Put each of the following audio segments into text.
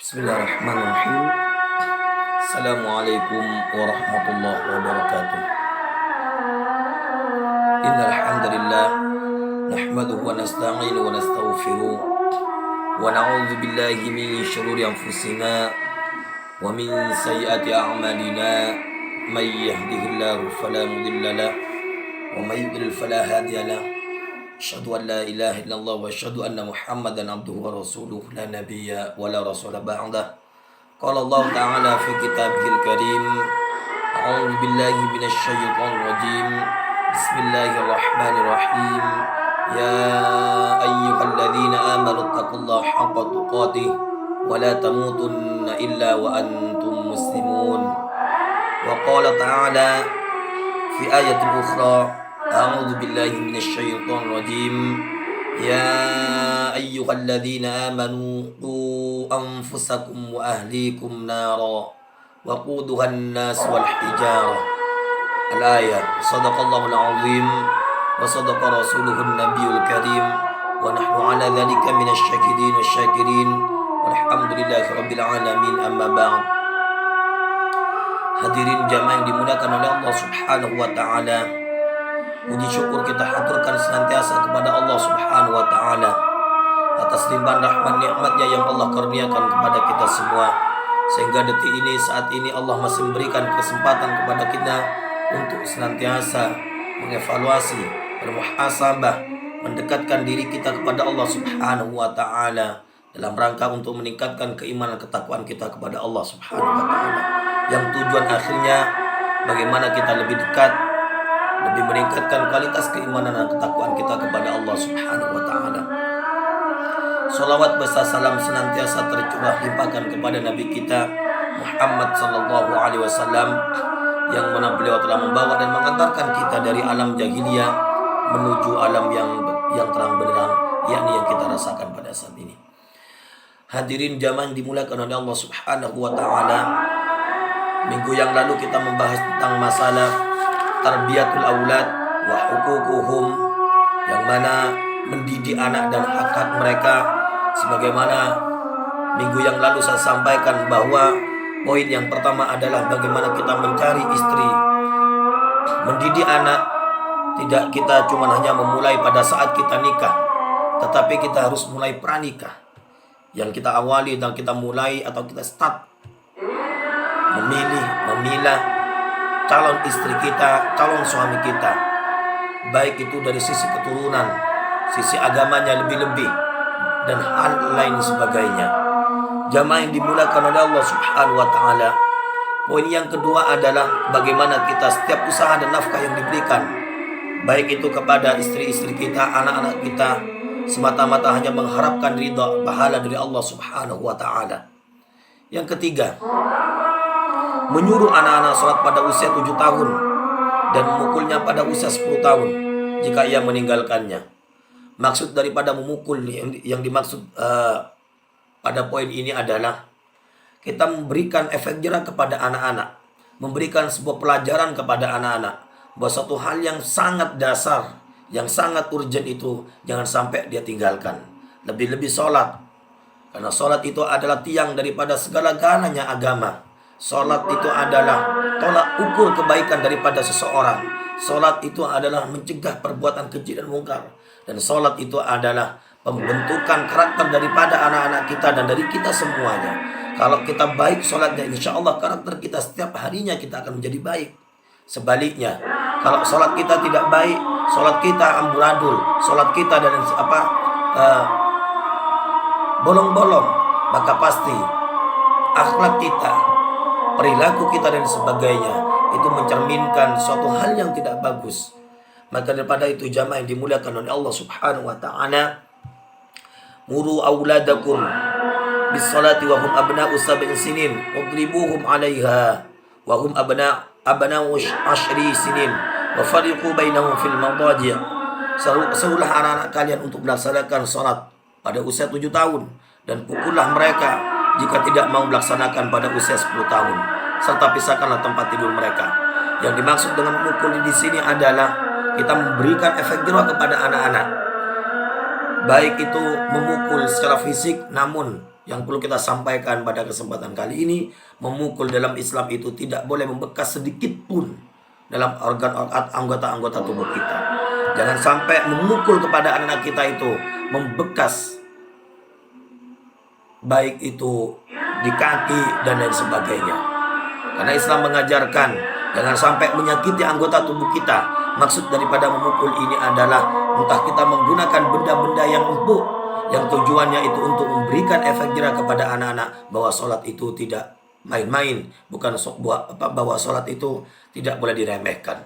Bismillahirrahmanirrahim. Assalamualaikum warahmatullahi wabarakatuh. Innal hamdalillah nahmaduhu wa nasta'inuhu wa nastaghfiruh wa na'udzu billahi min shururi anfusina wa min sayyiati a'malina. May yahdihillahu fala mudilla lahu wa may yudlil fala hadiya lahu. Asyhadu an la ilaha illallah wa asyhadu anna Muhammadan abduhu wa rasuluh la nabiyya wa la rasula ba'dah. Qala Allah ta'ala fi kitabihil karim. A'udzu billahi minasy syaithanir rajim. Bismillahirrahmanirrahim. Ya ayyuhalladzina amanu taqullaha haqqa tuqatih wa la tamutunna illa wa antum muslimun. Wa qala ta'ala fi ayatin ukhra. A'udzu billahi minasy syaithanir rajim. Ya ayyuhalladzina amanu qu anfusakum wa ahlikum nara waquduhan nas wal hijarah. Al-ayat. Shadaqallahul azim wa sadaqa rasuluhun nabiyul karim wa nahnu ala dzalika minasy syahidin wasyakirin walhamdulillahi rabbil alamin. Amma ba'd. Hadirin jamaah yang dimuliakan oleh Allah Subhanahu wa taala, puji syukur kita haturkan senantiasa kepada Allah Subhanahu wa taala atas limpahan rahmat nikmatnya yang Allah karuniakan kepada kita semua, sehingga detik ini, saat ini Allah masih memberikan kesempatan kepada kita untuk senantiasa mengevaluasi, bermuhasabah, mendekatkan diri kita kepada Allah Subhanahu wa taala dalam rangka untuk meningkatkan keimanan ketakwaan kita kepada Allah Subhanahu wa taala, yang tujuan akhirnya bagaimana kita lebih dekat, lebih meningkatkan kualitas keimanan dan ketakwaan kita kepada Allah Subhanahu wa taala. Salawat beserta salam senantiasa tercurah limpahkan kepada Nabi kita Muhammad sallallahu alaihi wasallam, yang mana beliau telah membawa dan mengantarkan kita dari alam jahiliyah menuju alam yang terang benderang, yakni yang kita rasakan pada saat ini. Hadirin jamaah yang dimuliakan oleh Allah Subhanahu wa taala, minggu yang lalu kita membahas tentang masalah tarbiyatul aulad wa huququhum, yang mana mendidik anak dan hak-hak mereka. Sebagaimana minggu yang lalu saya sampaikan bahwa poin yang pertama adalah bagaimana kita mencari istri. Mendidik anak tidak kita cuma hanya memulai pada saat kita nikah, tetapi kita harus mulai pranikah, yang kita awali dan kita mulai atau kita start memilah calon istri kita, calon suami kita, baik itu dari sisi keturunan, sisi agamanya lebih-lebih, dan hal lain sebagainya. Jamaah yang dimuliakan oleh Allah Subhanahu wa taala, poin yang kedua adalah bagaimana kita setiap usaha dan nafkah yang diberikan, baik itu kepada istri-istri kita, anak-anak kita, semata-mata hanya mengharapkan ridha pahala dari Allah Subhanahu wa taala. Yang ketiga, menyuruh anak-anak sholat pada usia 7 tahun dan memukulnya pada usia 10 tahun jika ia meninggalkannya. Maksud daripada memukul yang dimaksud pada poin ini adalah kita memberikan efek jerah kepada anak-anak, memberikan sebuah pelajaran kepada anak-anak bahwa suatu hal yang sangat dasar, yang sangat urgent itu jangan sampai dia tinggalkan. Lebih-lebih sholat, karena sholat itu adalah tiang daripada segala-galanya agama. Sholat itu adalah tolak ukur kebaikan daripada seseorang. Sholat itu adalah mencegah perbuatan keji dan mungkar. Dan sholat itu adalah pembentukan karakter daripada anak-anak kita dan dari kita semuanya. Kalau kita baik sholatnya, insya Allah karakter kita setiap harinya kita akan menjadi baik. Sebaliknya, kalau sholat kita tidak baik, sholat kita amburadul, sholat kita dan bolong-bolong, maka pasti akhlak kita, perilaku kita dan sebagainya itu mencerminkan suatu hal yang tidak bagus. Maka daripada itu jamaah yang dimuliakan oleh Allah Subhanahu wa taala, muru auladakum bis salati wa hum abna'u sab'in sinin wadribuhum 'alaiha wa hum abna'u 10 sinin wa fariqu bainahum fil madaji'. Serulah anak-anak kalian untuk melaksanakan salat pada usia 7 tahun dan pukullah mereka jika tidak mau melaksanakan pada usia 10 tahun, serta pisahkanlah tempat tidur mereka. Yang dimaksud dengan memukul di sini adalah kita memberikan efek jerah kepada anak-anak, baik itu memukul secara fisik, namun yang perlu kita sampaikan pada kesempatan kali ini, memukul dalam Islam itu tidak boleh membekas sedikit pun dalam organ anggota-anggota tubuh kita. Jangan sampai memukul kepada anak kita itu membekas, baik itu di kaki dan lain sebagainya. Karena Islam mengajarkan jangan sampai menyakiti anggota tubuh kita. Maksud daripada memukul ini adalah entah kita menggunakan benda-benda yang empuk, yang tujuannya itu untuk memberikan efek jerah kepada anak-anak bahwa sholat itu tidak main-main, bukan bahwa sholat itu tidak boleh diremehkan.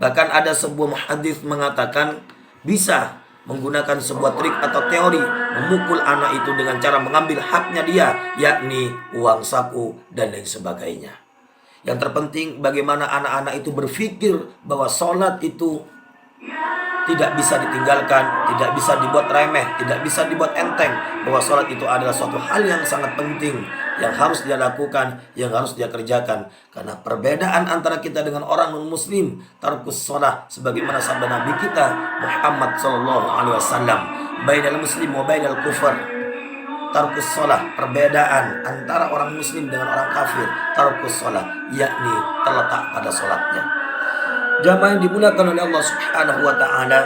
Bahkan ada sebuah hadis mengatakan bisa menggunakan sebuah trik atau teori memukul anak itu dengan cara mengambil haknya dia, yakni uang saku dan lain sebagainya. Yang terpenting bagaimana anak-anak itu berpikir bahwa sholat itu tidak bisa ditinggalkan, tidak bisa dibuat remeh, tidak bisa dibuat enteng. Bahwa sholat itu adalah suatu hal yang sangat penting, yang harus dia lakukan, yang harus dia kerjakan. Karena perbedaan antara kita dengan orang non-muslim, tarkus sholat, sebagaimana sabda Nabi kita Muhammad SAW, bainal muslim wa bainal kufur, tarkus sholat, perbedaan antara orang muslim dengan orang kafir, tarkus sholat, yakni terletak pada sholatnya. Jamaah yang dimuliakan oleh Allah Subhanahu wa ta'ala,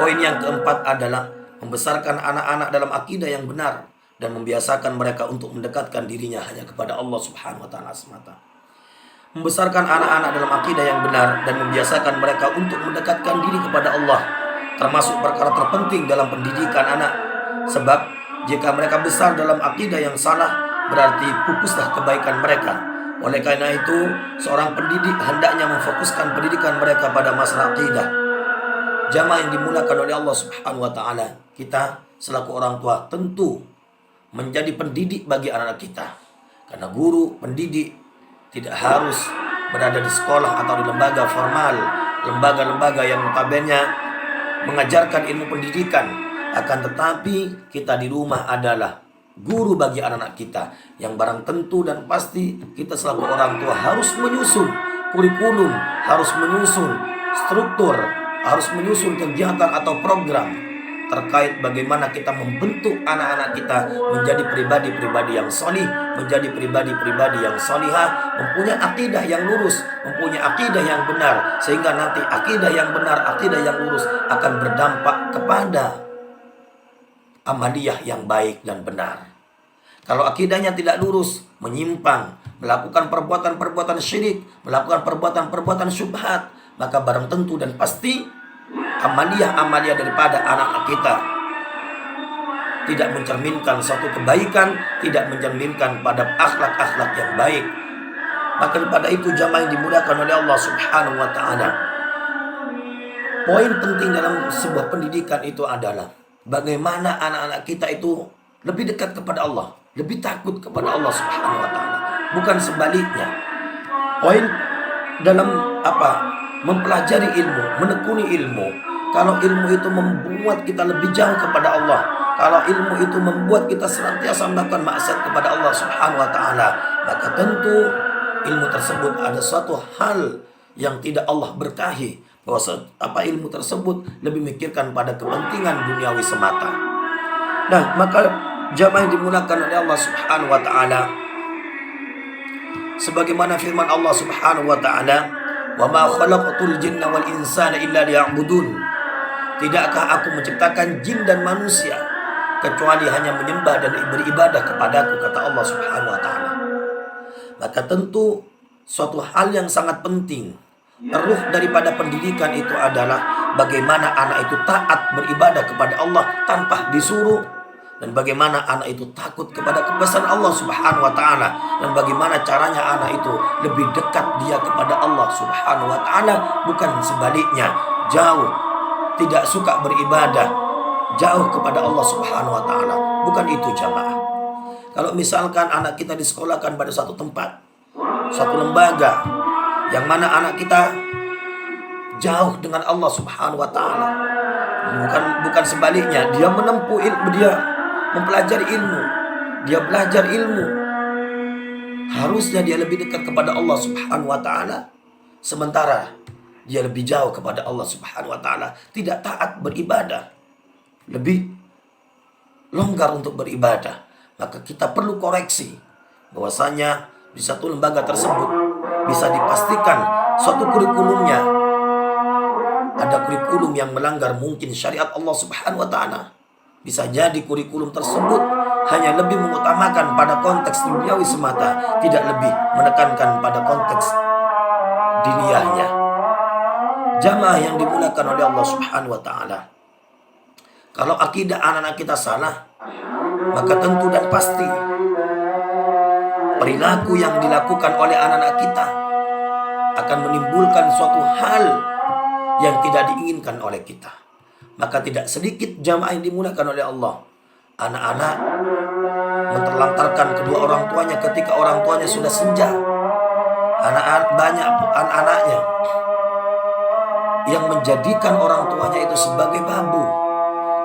poin yang keempat adalah membesarkan anak-anak dalam akidah yang benar dan membiasakan mereka untuk mendekatkan dirinya hanya kepada Allah Subhanahu wa ta'ala semata. Membesarkan anak-anak dalam akidah yang benar dan membiasakan mereka untuk mendekatkan diri kepada Allah termasuk perkara terpenting dalam pendidikan anak. Sebab jika mereka besar dalam akidah yang salah, berarti pupuslah kebaikan mereka. Oleh karena itu, seorang pendidik hendaknya memfokuskan pendidikan mereka pada masalah akidah. Jamaah yang dimuliakan oleh Allah Subhanahu wa ta'ala, kita selaku orang tua tentu menjadi pendidik bagi anak-anak kita. Karena guru, pendidik tidak harus berada di sekolah atau di lembaga formal, lembaga-lembaga yang notabene mengajarkan ilmu pendidikan. Akan tetapi kita di rumah adalah guru bagi anak-anak kita, yang barang tentu dan pasti kita selaku orang tua harus menyusun kurikulum, harus menyusun struktur, harus menyusun kegiatan atau program terkait bagaimana kita membentuk anak-anak kita menjadi pribadi-pribadi yang solih, menjadi pribadi-pribadi yang solihah, mempunyai akidah yang lurus, mempunyai akidah yang benar, sehingga nanti akidah yang benar, akidah yang lurus akan berdampak kepada amaliyah yang baik dan benar. Kalau akidahnya tidak lurus, menyimpang, melakukan perbuatan-perbuatan syirik, melakukan perbuatan-perbuatan syubhat, maka barang tentu dan pasti amaliyah-amaliyah daripada anak-anak kita tidak mencerminkan suatu kebaikan, tidak mencerminkan pada akhlak-akhlak yang baik. Maka pada itu jamaah yang dimuliakan oleh Allah Subhanahu wa ta'ala, poin penting dalam sebuah pendidikan itu adalah bagaimana anak-anak kita itu lebih dekat kepada Allah, lebih takut kepada Allah Subhanahu wa ta'ala, bukan sebaliknya. Poin dalam mempelajari ilmu, menekuni ilmu. Kalau ilmu itu membuat kita lebih jauh kepada Allah, kalau ilmu itu membuat kita senantiasa melakukan maksiat kepada Allah Subhanahu wa ta'ala, maka tentu ilmu tersebut ada suatu hal yang tidak Allah berkahi. Bahwa ilmu tersebut lebih mikirkan pada kepentingan duniawi semata. Nah, maka jamaah yang dimuliakan oleh Allah Subhanahu wa ta'ala, sebagaimana firman Allah Subhanahu wa ta'ala, "Wa ma khalaqatul jinna wal insana illa liya'budun." Tidakkah aku menciptakan jin dan manusia kecuali hanya menyembah dan beribadah kepadaku, kata Allah Subhanahu wa ta'ala. Maka tentu suatu hal yang sangat penting, ruh daripada pendidikan itu adalah bagaimana anak itu taat beribadah kepada Allah tanpa disuruh, dan bagaimana anak itu takut kepada kebesaran Allah Subhanahu wa ta'ala, dan bagaimana caranya anak itu lebih dekat dia kepada Allah Subhanahu wa ta'ala, bukan sebaliknya, jauh, tidak suka beribadah, jauh kepada Allah Subhanahu wa ta'ala. Bukan itu jamaah. Kalau misalkan anak kita disekolahkan pada satu tempat, satu lembaga, yang mana anak kita jauh dengan Allah Subhanahu wa ta'ala, bukan sebaliknya, dia menempuh ilmu, dia mempelajari ilmu, dia belajar ilmu, harusnya dia lebih dekat kepada Allah Subhanahu wa ta'ala, sementara dia lebih jauh kepada Allah Subhanahu wa ta'ala, tidak taat beribadah, lebih longgar untuk beribadah. maka kita perlu koreksi bahwasanya di satu lembaga tersebut bisa dipastikan suatu kurikulumnya ada kurikulum yang melanggar mungkin syariat Allah Subhanahu wa taala. Bisa jadi kurikulum tersebut hanya lebih mengutamakan pada konteks duniawi semata, tidak lebih menekankan pada konteks diniyahnya. Jamaah yang dimuliakan oleh Allah Subhanahu wa taala, kalau akidah anak-anak kita salah, maka tentu dan pasti perilaku yang dilakukan oleh anak-anak kita akan menimbulkan suatu hal yang tidak diinginkan oleh kita. Maka tidak sedikit jamaah yang dimuliakan oleh Allah, anak-anak menterlantarkan kedua orang tuanya ketika orang tuanya sudah senja. Banyak anak-anaknya yang menjadikan orang tuanya itu sebagai babu.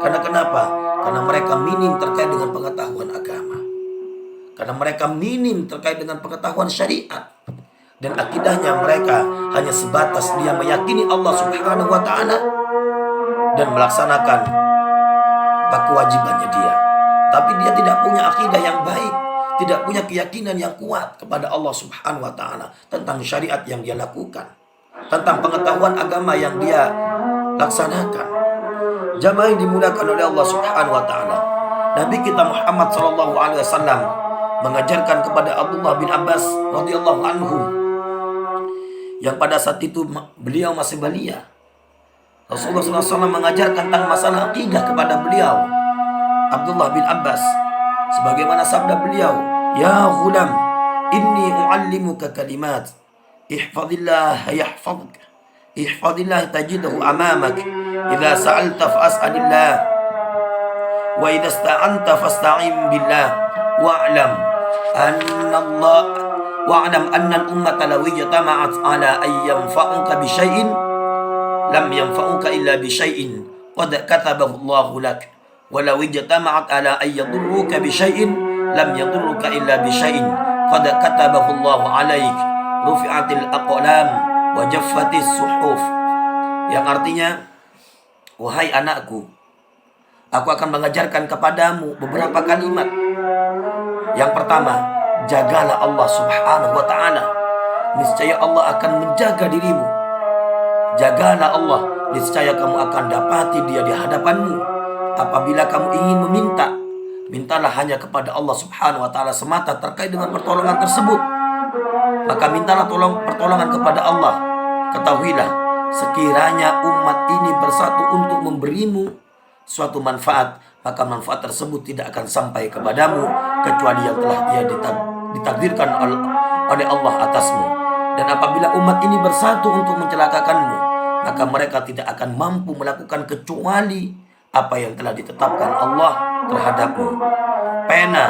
Karena kenapa? Karena mereka minim terkait dengan pengetahuan agama. Karena mereka minim terkait dengan pengetahuan syariat. Dan akidahnya mereka hanya sebatas dia meyakini Allah Subhanahu wa ta'ala dan melaksanakan kewajibannya dia. Tapi dia tidak punya akidah yang baik, tidak punya keyakinan yang kuat kepada Allah Subhanahu wa ta'ala tentang syariat yang dia lakukan, tentang pengetahuan agama yang dia laksanakan. Jamaah yang dimuliakan oleh Allah Subhanahu wa ta'ala, Nabi kita Muhammad sallallahu alaihi wasallam mengajarkan kepada Abdullah bin Abbas radhiyallahu anhu, yang pada saat itu beliau masih belia. Rasulullah SAW mengajarkan tentang masalah akidah kepada beliau, Abdullah bin Abbas, sebagaimana sabda beliau, "Ya ghulam, inni u'allimuka kalimat, ihfadillah yahfaduk, ihfadillah tajidhu amamak, idza sa'alta fas'alillah, wa idza ista'anta fasta'in billah, wa'lam anna al-ummata law ijtama'at ala an yanfa'uka bi syai'in lam yanfa'uka illa bi syai'in qad katabahu Allahu lak, wa law ijtama'at ala an yadurruka bi syai'in lam yadurruka illa bi syai'in qad katabahu Allahu 'alaik, rufi'atil aqlam wa jaffatis suhuf." Yang artinya, wahai anakku, aku akan mengajarkan kepadamu beberapa kalimat. Yang pertama, jagalah Allah Subhanahu wa ta'ala, niscaya Allah akan menjaga dirimu. Jagalah Allah, niscaya kamu akan dapati dia di hadapanmu. Apabila kamu ingin meminta, mintalah hanya kepada Allah Subhanahu wa ta'ala semata terkait dengan pertolongan tersebut. Maka mintalah pertolongan kepada Allah. Ketahuilah, sekiranya umat ini bersatu untuk memberimu suatu manfaat, maka manfaat tersebut tidak akan sampai kepadamu kecuali yang telah ia ditakdirkan oleh Allah atasmu. Dan apabila umat ini bersatu untuk mencelakakanmu, maka mereka tidak akan mampu melakukan kecuali apa yang telah ditetapkan Allah terhadapmu. Pena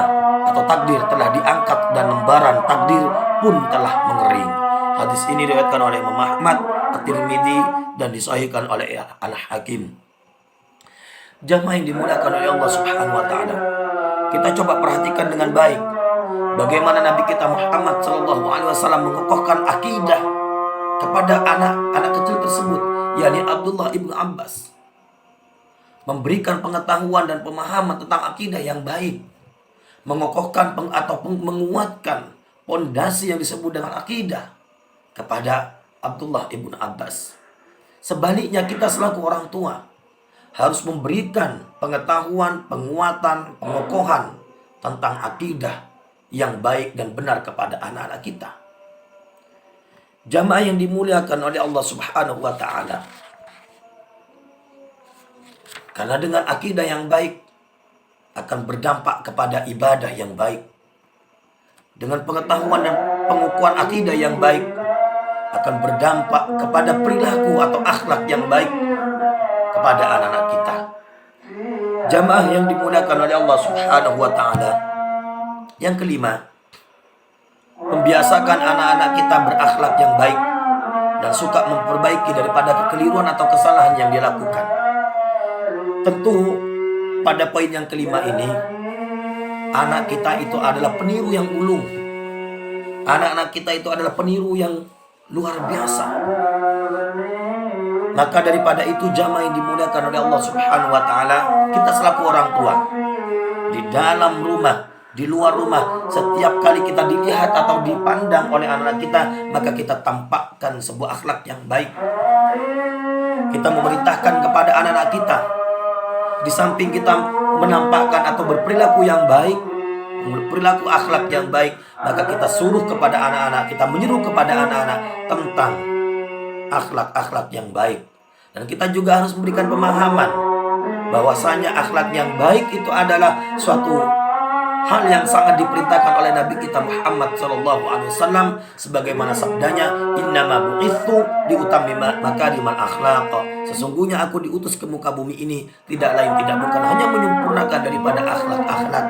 atau takdir telah diangkat dan lembaran takdir pun telah mengering. Hadis ini diriwayatkan oleh Imam Ahmad, At-Tirmidzi, dan disahihkan oleh Al-Hakim. Jamaah yang dimuliakan oleh Allah Subhanahu wa ta'ala, kita coba perhatikan dengan baik bagaimana Nabi kita Muhammad sallallahu alaihi wasallam mengokohkan akidah kepada anak-anak kecil tersebut, yakni Abdullah ibnu Abbas, memberikan pengetahuan dan pemahaman tentang akidah yang baik, mengokohkan atau menguatkan pondasi yang disebut dengan akidah kepada Abdullah ibnu Abbas. Sebaliknya, kita selaku orang tua harus memberikan pengetahuan, penguatan, pengokohan tentang akidah yang baik dan benar kepada anak-anak kita. Jamaah yang dimuliakan oleh Allah Subhanahu wa ta'ala, karena dengan akidah yang baik akan berdampak kepada ibadah yang baik. Dengan pengetahuan dan pengukuhan akidah yang baik akan berdampak kepada perilaku atau akhlak yang baik kepada anak-anak kita. Jamaah yang dimuliakan oleh Allah Subhanahu wa ta'ala, yang kelima, membiasakan anak-anak kita berakhlak yang baik dan suka memperbaiki daripada kekeliruan atau kesalahan yang dia lakukan. Tentu pada poin yang kelima ini, anak kita itu adalah peniru yang ulung. Anak-anak kita itu adalah peniru yang luar biasa. Maka daripada itu, jamaah yang dimuliakan oleh Allah Subhanahu wa ta'ala, kita selaku orang tua di dalam rumah di luar rumah, setiap kali kita dilihat atau dipandang oleh anak-anak kita, maka kita tampakkan sebuah akhlak yang baik. Kita memerintahkan kepada anak-anak kita, di samping kita menampakkan atau berperilaku yang baik, berperilaku akhlak yang baik, maka kita suruh kepada anak-anak, kita menyuruh kepada anak-anak tentang akhlak-akhlak yang baik. Dan kita juga harus memberikan pemahaman bahwasanya akhlak yang baik itu adalah suatu hal yang sangat diperintahkan oleh Nabi kita Muhammad SAW, sebagaimana sabdanya, innama bu'itsu liutammima makarimal akhlaq. Sesungguhnya aku diutus ke muka bumi ini tidak lain tidak bukan hanya menyempurnakan daripada akhlak-akhlak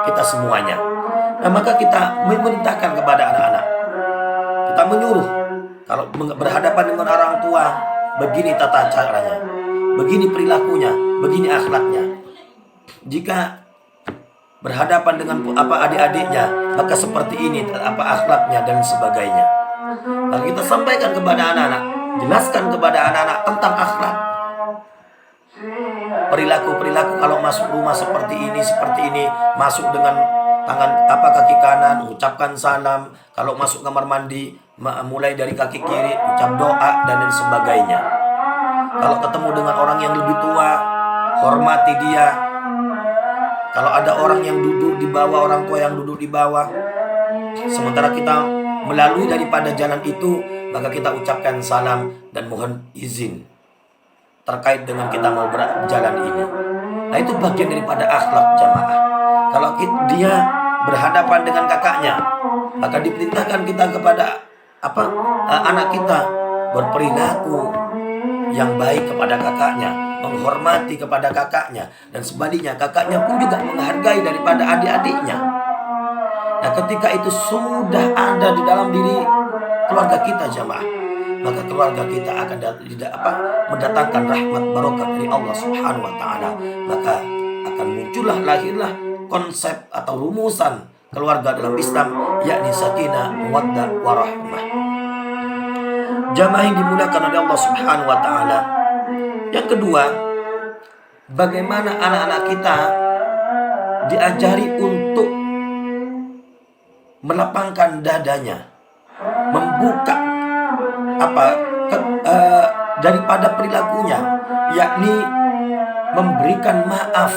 kita semuanya. Nah, maka kita memerintahkan kepada anak-anak, kita menyuruh kalau berhadapan dengan orang tua, begini tata caranya, begini perilakunya, begini akhlaknya. Jika berhadapan dengan adik-adiknya, maka seperti ini akhlaknya dan sebagainya. Maka kita sampaikan kepada anak-anak, jelaskan kepada anak-anak tentang akhlak. Perilaku kalau masuk rumah seperti ini, masuk dengan tangan kaki kanan, ucapkan salam. Kalau masuk kamar mandi, mulai dari kaki kiri, ucap doa dan lain sebagainya. Kalau ketemu dengan orang yang lebih tua, hormati dia. Kalau ada orang yang duduk di bawah, orang tua yang duduk di bawah, sementara kita melalui daripada jalan itu, maka kita ucapkan salam dan mohon izin terkait dengan kita mau berjalan ini. Nah, itu bagian daripada akhlak jamaah. Kalau dia berhadapan dengan kakaknya, maka diperintahkan kita kepada anak kita berperilaku yang baik kepada kakaknya, menghormati kepada kakaknya, dan sebaliknya kakaknya pun juga menghargai daripada adik-adiknya. Nah, ketika itu sudah ada di dalam diri keluarga kita jamaah, maka keluarga kita akan mendatangkan rahmat barokah dari Allah Subhanahu wa taala. Maka akan muncullah, lahirlah konsep atau rumusan keluarga dalam Islam, yakni sakinah, mawaddah, warahmah. Jamaah yang dimuliakan oleh Allah Subhanahu wa taala. Yang kedua, bagaimana anak-anak kita diajari untuk melapangkan dadanya, membuka daripada perilakunya, yakni memberikan maaf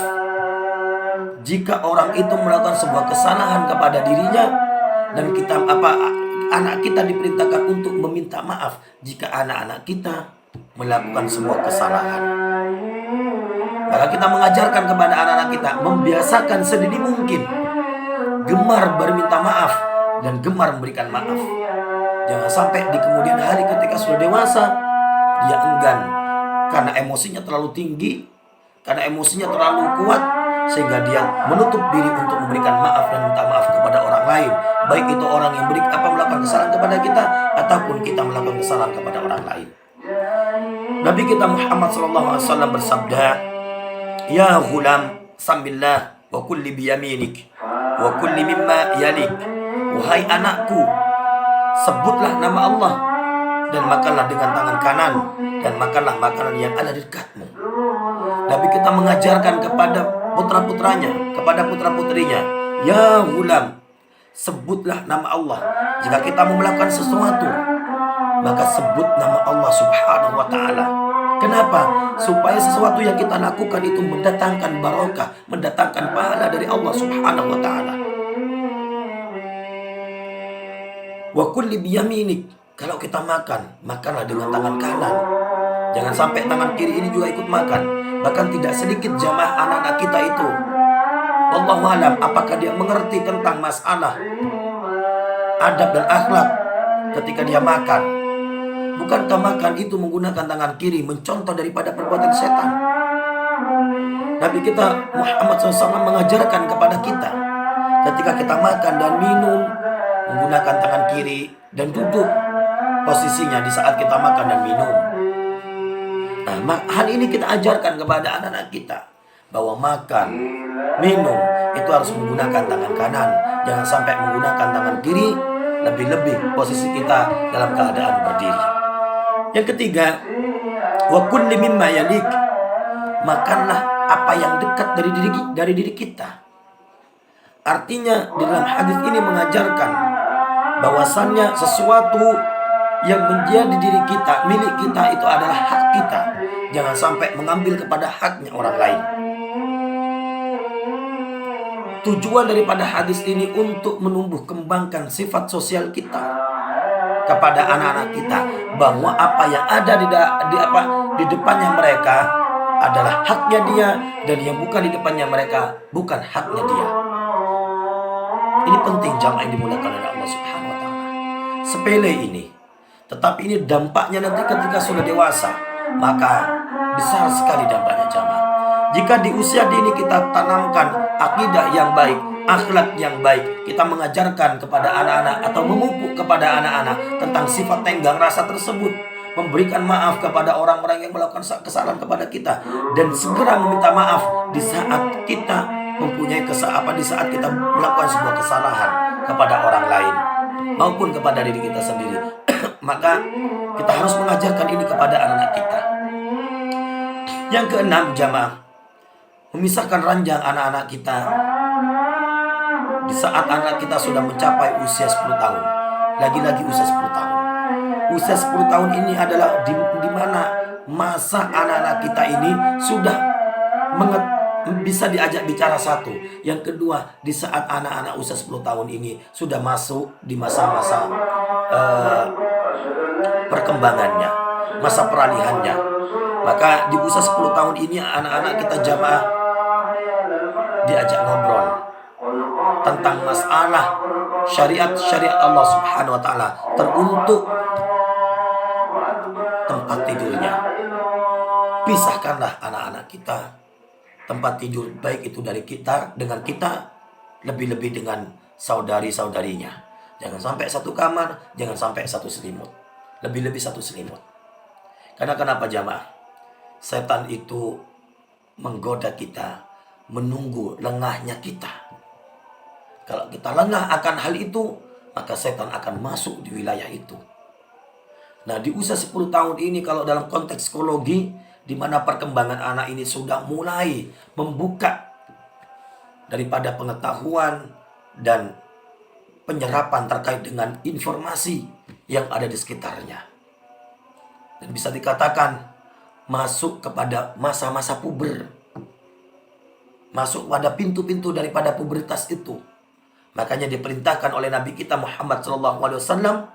jika orang itu melakukan sebuah kesalahan kepada dirinya, dan anak kita diperintahkan untuk meminta maaf jika anak-anak kita melakukan sebuah kesalahan. Maka kita mengajarkan kepada anak-anak kita, membiasakan sedini mungkin gemar berminta maaf dan gemar memberikan maaf. Jangan sampai di kemudian hari ketika sudah dewasa, dia enggan karena emosinya terlalu tinggi, karena emosinya terlalu kuat, sehingga dia menutup diri untuk memberikan maaf dan minta maaf kepada orang lain, baik itu orang yang melakukan kesalahan kepada kita ataupun kita melakukan kesalahan kepada orang lain. Nabi kita Muhammad SAW bersabda, ya ghulam samillah wa kulli biyaminik wa kulli mimma yalik. Wahai anakku, sebutlah nama Allah dan makanlah dengan tangan kanan, dan makanlah makanan yang ada di dekatmu. Nabi kita mengajarkan kepada putra-putranya, kepada putra-putrinya, ya ghulam, sebutlah nama Allah. Jika kita mau melakukan sesuatu, maka sebut nama Allah Subhanahu wa ta'ala. Kenapa? Supaya sesuatu yang kita lakukan itu mendatangkan barokah, mendatangkan pahala dari Allah Subhanahu wa ta'ala. Wa kulli biyaminik, kalau kita makan, makanlah dengan tangan kanan. Jangan sampai tangan kiri ini juga ikut makan. Bahkan tidak sedikit jamaah anak-anak kita itu, wallahu alam, apakah dia mengerti tentang masalah adab dan akhlak ketika dia makan? Bukankah makan itu menggunakan tangan kiri mencontoh daripada perbuatan setan? Nabi kita Muhammad SAW mengajarkan kepada kita, ketika kita makan dan minum, menggunakan tangan kiri dan duduk posisinya di saat kita makan dan minum. Nah, hal ini kita ajarkan kepada anak-anak kita, bahwa makan, minum itu harus menggunakan tangan kanan, jangan sampai menggunakan tangan kiri, lebih-lebih posisi kita dalam keadaan berdiri. Yang ketiga, wa kulli mimma yalik, makanlah apa yang dekat dari diri kita. Artinya di dalam hadis ini mengajarkan bahwasannya sesuatu yang menjadi diri kita, milik kita, itu adalah hak kita. Jangan sampai mengambil kepada haknya orang lain. Tujuan daripada hadis ini untuk menumbuh kembangkan sifat sosial kita kepada anak-anak kita, bahwa apa yang ada di depannya mereka adalah haknya dia, dan yang bukan di depannya mereka bukan haknya dia. Ini penting jamaah yang dimuliakan oleh Allah Subhanahu wa taala. Sepele ini, tetapi ini dampaknya nanti ketika sudah dewasa, maka besar sekali dampaknya jamaah. Jika di usia dini kita tanamkan akidah yang baik, akhlak yang baik, kita mengajarkan kepada anak-anak atau memupuk kepada anak-anak tentang sifat tenggang rasa tersebut, memberikan maaf kepada orang-orang yang melakukan kesalahan kepada kita, dan segera meminta maaf di saat kita mempunyai di saat kita melakukan sebuah kesalahan kepada orang lain maupun kepada diri kita sendiri. Maka kita harus mengajarkan ini kepada anak-anak kita. Yang keenam jamaah, memisahkan ranjang anak-anak kita di saat anak kita sudah mencapai usia 10 tahun. Lagi-lagi usia 10 tahun. Usia 10 tahun ini adalah di mana masa anak-anak kita ini sudah bisa diajak bicara satu. Yang kedua, di saat anak-anak usia 10 tahun ini sudah masuk di masa-masa perkembangannya, masa peralihannya. Maka di usia 10 tahun ini anak-anak kita jamaah diajak ngobrol tentang masalah syariat Allah Subhanahu wa taala, teruntuk tempat tidurnya. Pisahkanlah anak-anak kita tempat tidur, baik itu dari kita dengan kita, lebih-lebih dengan saudari-saudarinya. Jangan sampai satu kamar, jangan sampai satu selimut, lebih-lebih satu selimut. Karena kenapa jamaah? Setan itu menggoda kita, menunggu lengahnya kita. Kalau kita lengah akan hal itu, maka setan akan masuk di wilayah itu. Nah, di usia 10 tahun ini, kalau dalam konteks psikologi, di mana perkembangan anak ini sudah mulai membuka daripada pengetahuan dan penyerapan terkait dengan informasi yang ada di sekitarnya. Dan bisa dikatakan masuk kepada masa-masa puber. Masuk pada pintu-pintu daripada pubertas itu. Makanya diperintahkan oleh Nabi kita Muhammad SAW,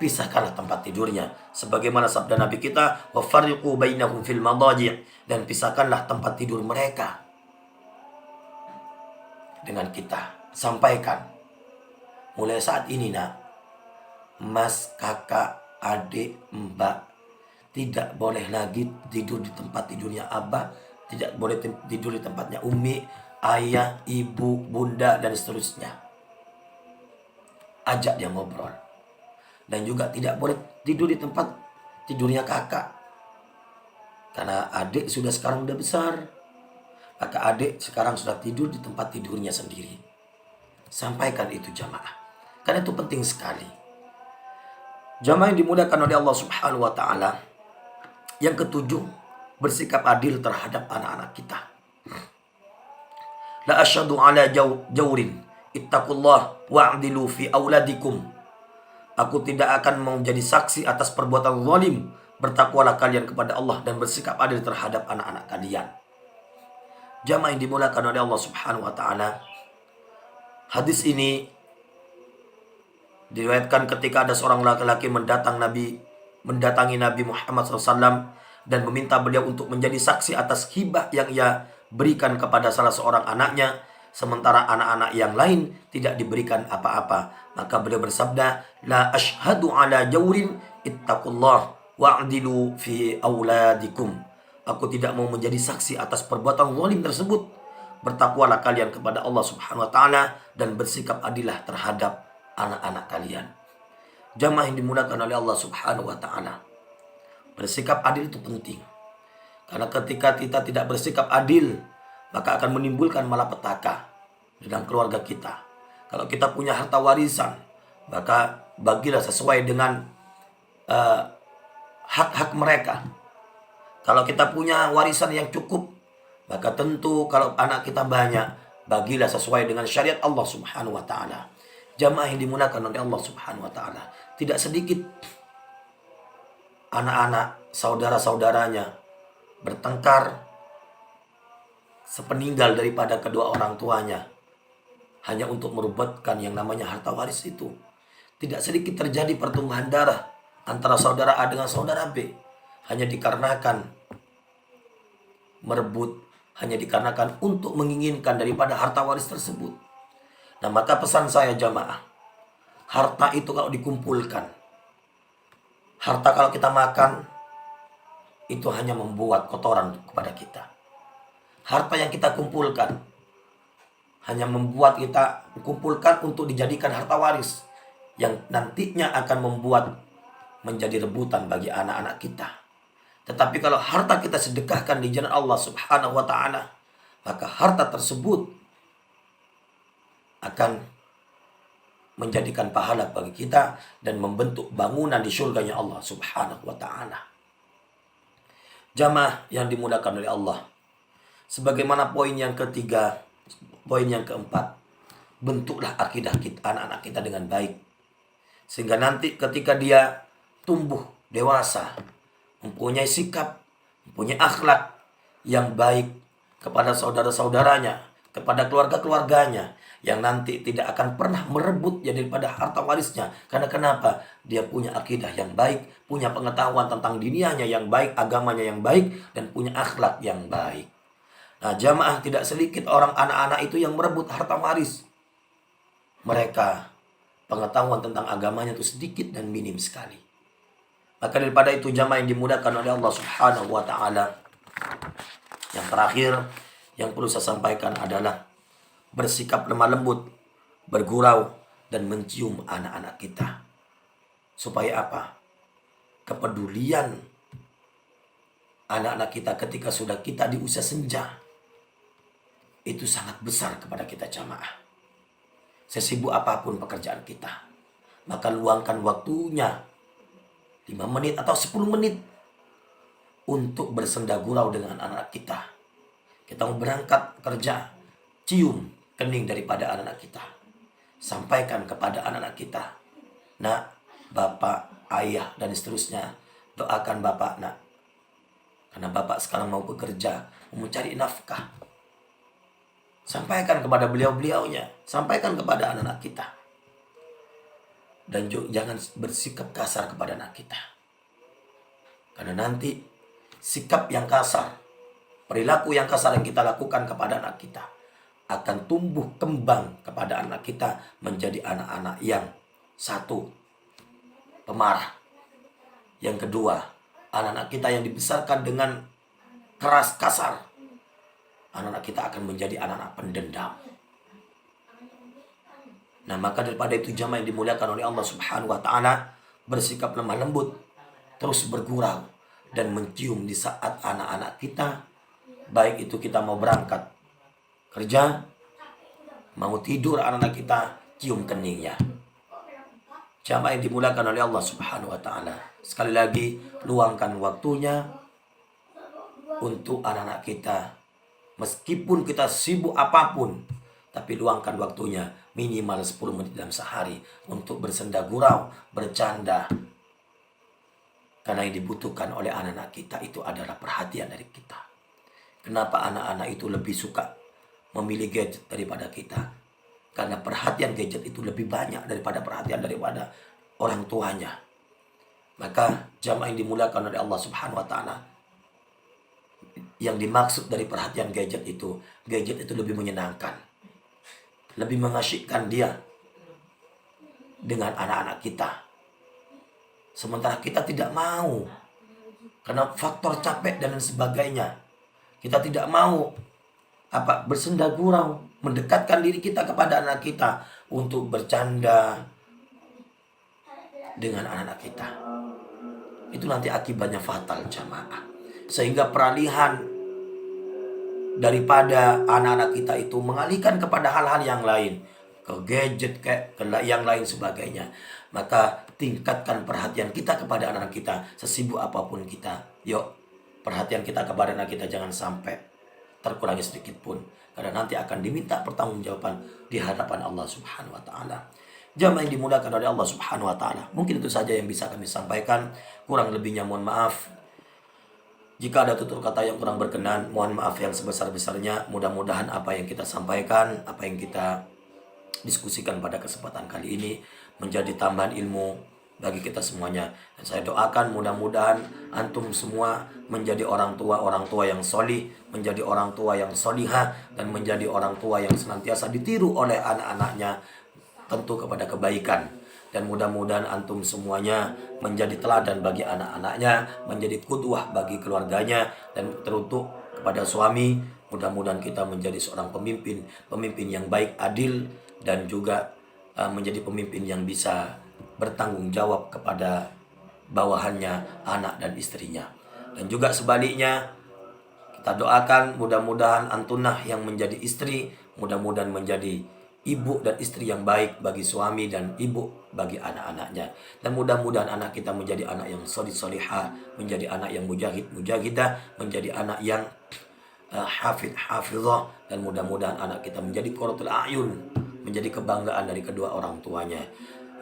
pisahkanlah tempat tidurnya. Sebagaimana sabda Nabi kita, وَفَرِّقُوا بَيْنَهُمْ فِي الْمَضَاجِعِ, dan pisahkanlah tempat tidur mereka dengan kita. Sampaikan, mulai saat ini nak, mas, kakak, adik, mbak, tidak boleh lagi tidur di tempat tidurnya abah, tidak boleh tidur di tempatnya umi, ayah, ibu, bunda, dan seterusnya. Ajak dia ngobrol. Dan juga tidak boleh tidur di tempat tidurnya kakak. Karena adik sudah sekarang udah besar, maka adik sekarang sudah tidur di tempat tidurnya sendiri. Sampaikan itu jamaah, karena itu penting sekali. Jamaah yang dimuliakan oleh Allah Subhanahu wa taala. Yang ketujuh, bersikap adil terhadap anak-anak kita. La asyhadu ala jaurin ittaqullah wa'dilu fi auladikum. Aku tidak akan menjadi saksi atas perbuatan zalim. Bertakwalah kalian kepada Allah dan bersikap adil terhadap anak-anak kalian. Jamaah yang dimuliakan oleh Allah Subhanahu wa taala. Hadis ini diriwayatkan ketika ada seorang laki-laki mendatangi Nabi Muhammad SAW dan meminta beliau untuk menjadi saksi atas hibah yang ia berikan kepada salah seorang anaknya, sementara anak-anak yang lain tidak diberikan apa-apa. Maka beliau bersabda, la ashhadu ala jaurin ittaqullah wa'dilu fi auladikum. Aku tidak mau menjadi saksi atas perbuatan zalim tersebut. Bertakwalah kalian kepada Allah Subhanahu wa taala dan bersikap adillah terhadap anak-anak kalian. Jamaah yang dimuliakan oleh Allah Subhanahu wa taala. Bersikap adil itu penting. Karena ketika kita tidak bersikap adil, maka akan menimbulkan malapetaka dalam keluarga kita. Kalau kita punya harta warisan, maka bagilah sesuai dengan hak-hak mereka. Kalau kita punya warisan yang cukup, maka tentu kalau anak kita banyak, bagilah sesuai dengan syariat Allah Subhanahu wa taala. Jamaah yang dimuliakan oleh Allah Subhanahu wa taala, tidak sedikit anak-anak saudara-saudaranya bertengkar sepeninggal daripada kedua orang tuanya hanya untuk merebutkan yang namanya harta waris itu. Tidak sedikit terjadi pertumpahan darah antara saudara A dengan saudara B hanya dikarenakan merebut, hanya dikarenakan untuk menginginkan daripada harta waris tersebut. Nah, maka pesan saya jamaah, harta itu kalau dikumpulkan, harta kalau kita makan, itu hanya membuat kotoran kepada kita. Harta yang kita kumpulkan hanya membuat kita kumpulkan untuk dijadikan harta waris yang nantinya akan membuat menjadi rebutan bagi anak-anak kita. Tetapi kalau harta kita sedekahkan di jalan Allah Subhanahu wa taala, maka harta tersebut akan menjadikan pahala bagi kita dan membentuk bangunan di surganya Allah Subhanahu wa taala. Jamaah yang dimuliakan oleh Allah, sebagaimana poin yang ketiga, poin yang keempat, bentuklah akidah kita, anak-anak kita dengan baik. Sehingga nanti ketika dia tumbuh dewasa, mempunyai sikap, mempunyai akhlak yang baik kepada saudara-saudaranya, kepada keluarga-keluarganya, yang nanti tidak akan pernah merebut daripada harta warisnya. Karena kenapa? Dia punya akidah yang baik, punya pengetahuan tentang dinianya yang baik, agamanya yang baik, dan punya akhlak yang baik. Nah, jamaah, tidak sedikit orang anak-anak itu yang merebut harta waris. Mereka pengetahuan tentang agamanya itu sedikit dan minim sekali. Maka daripada itu jamaah yang dimudahkan oleh Allah Subhanahu wa taala, yang terakhir yang perlu saya sampaikan adalah bersikap lemah lembut, bergurau, dan mencium anak-anak kita. Supaya apa? Kepedulian anak-anak kita ketika sudah kita di usia senja itu sangat besar kepada kita jamaah. Sesibuk apapun pekerjaan kita, maka luangkan waktunya 5 menit atau 10 menit untuk bersenda gurau dengan anak kita. Kita mau berangkat kerja, cium kening daripada anak-anak kita. Sampaikan kepada anak-anak kita, nak, bapak, ayah, dan seterusnya, doakan bapak, nak. Karena bapak sekarang mau bekerja, mau mencari nafkah. Sampaikan kepada beliau-beliaunya, sampaikan kepada anak-anak kita. Dan jangan bersikap kasar kepada anak kita. Karena nanti sikap yang kasar, perilaku yang kasar yang kita lakukan kepada anak kita akan tumbuh kembang kepada anak kita menjadi anak-anak yang satu, pemarah. Yang kedua, anak-anak kita yang dibesarkan dengan keras kasar, anak-anak kita akan menjadi anak-anak pendendam. Nah, maka daripada itu jamaah yang dimuliakan oleh Allah Subhanahu wa taala, bersikap lemah lembut, terus bergurau dan mencium di saat anak-anak kita, baik itu kita mau berangkat kerja, mau tidur, anak-anak kita cium keningnya. Jamaah yang dimuliakan oleh Allah Subhanahu wa taala, sekali lagi luangkan waktunya untuk anak-anak kita. Meskipun kita sibuk apapun, tapi luangkan waktunya minimal 10 menit dalam sehari untuk bersenda gurau, bercanda. Karena yang dibutuhkan oleh anak-anak kita itu adalah perhatian dari kita. Kenapa anak-anak itu lebih suka memilih gadget daripada kita? Karena perhatian gadget itu lebih banyak daripada perhatian daripada orang tuanya. Maka jamaah yang dimuliakan oleh Allah Subhanahu wa taala, yang dimaksud dari perhatian gadget itu lebih menyenangkan, lebih mengasyikkan dia dengan anak-anak kita. Sementara kita tidak mau, karena faktor capek dan sebagainya, kita tidak mau bersenda gurau, mendekatkan diri kita kepada anak kita untuk bercanda dengan anak-anak kita. Itu nanti akibatnya fatal jamaah. Sehingga peralihan daripada anak-anak kita itu mengalihkan kepada hal-hal yang lain, ke gadget, ke yang lain sebagainya. Maka tingkatkan perhatian kita kepada anak-anak kita, sesibuk apapun kita. Yuk, perhatian kita kepada anak kita jangan sampai terkurangi sedikit pun, karena nanti akan diminta pertanggungjawaban di hadapan Allah Subhanahu wa taala. Jamaah yang dimudahkan oleh Allah Subhanahu wa taala. Mungkin itu saja yang bisa kami sampaikan. Kurang lebihnya mohon maaf. Jika ada tutur kata yang kurang berkenan, mohon maaf yang sebesar-besarnya. Mudah-mudahan apa yang kita sampaikan, apa yang kita diskusikan pada kesempatan kali ini menjadi tambahan ilmu bagi kita semuanya. Dan saya doakan mudah-mudahan antum semua menjadi orang tua yang solih, menjadi orang tua yang solihah, dan menjadi orang tua yang senantiasa ditiru oleh anak-anaknya, tentu kepada kebaikan. Dan mudah-mudahan antum semuanya menjadi teladan bagi anak-anaknya, menjadi qudwah bagi keluarganya, dan teruntuk kepada suami. Mudah-mudahan kita menjadi seorang pemimpin yang baik, adil, dan juga menjadi pemimpin yang bisa bertanggung jawab kepada bawahannya, anak dan istrinya. Dan juga sebaliknya, kita doakan mudah-mudahan antunah yang menjadi istri, mudah-mudahan menjadi ibu dan istri yang baik bagi suami dan ibu bagi anak-anaknya. Dan mudah-mudahan anak kita menjadi anak yang solihah, menjadi anak yang mujahidah, menjadi anak yang hafizah, dan mudah-mudahan anak kita menjadi qurratul a'yun, menjadi kebanggaan dari kedua orang tuanya.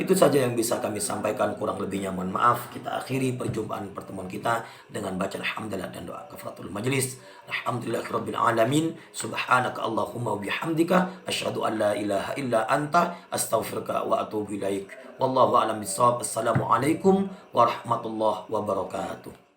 Itu saja yang bisa kami sampaikan, kurang lebihnya mohon maaf. Kita akhiri pertemuan kita dengan bacaan hamdalah dan doa kafaratul majlis. Alhamdulillahirabbil alamin. Subhanaka Allahumma wa bihamdika asyhadu an la ilaha illa anta astaghfiruka wa atubu ilaik. Wallahu a'lam bissawab. Assalamualaikum warahmatullahi wabarakatuh.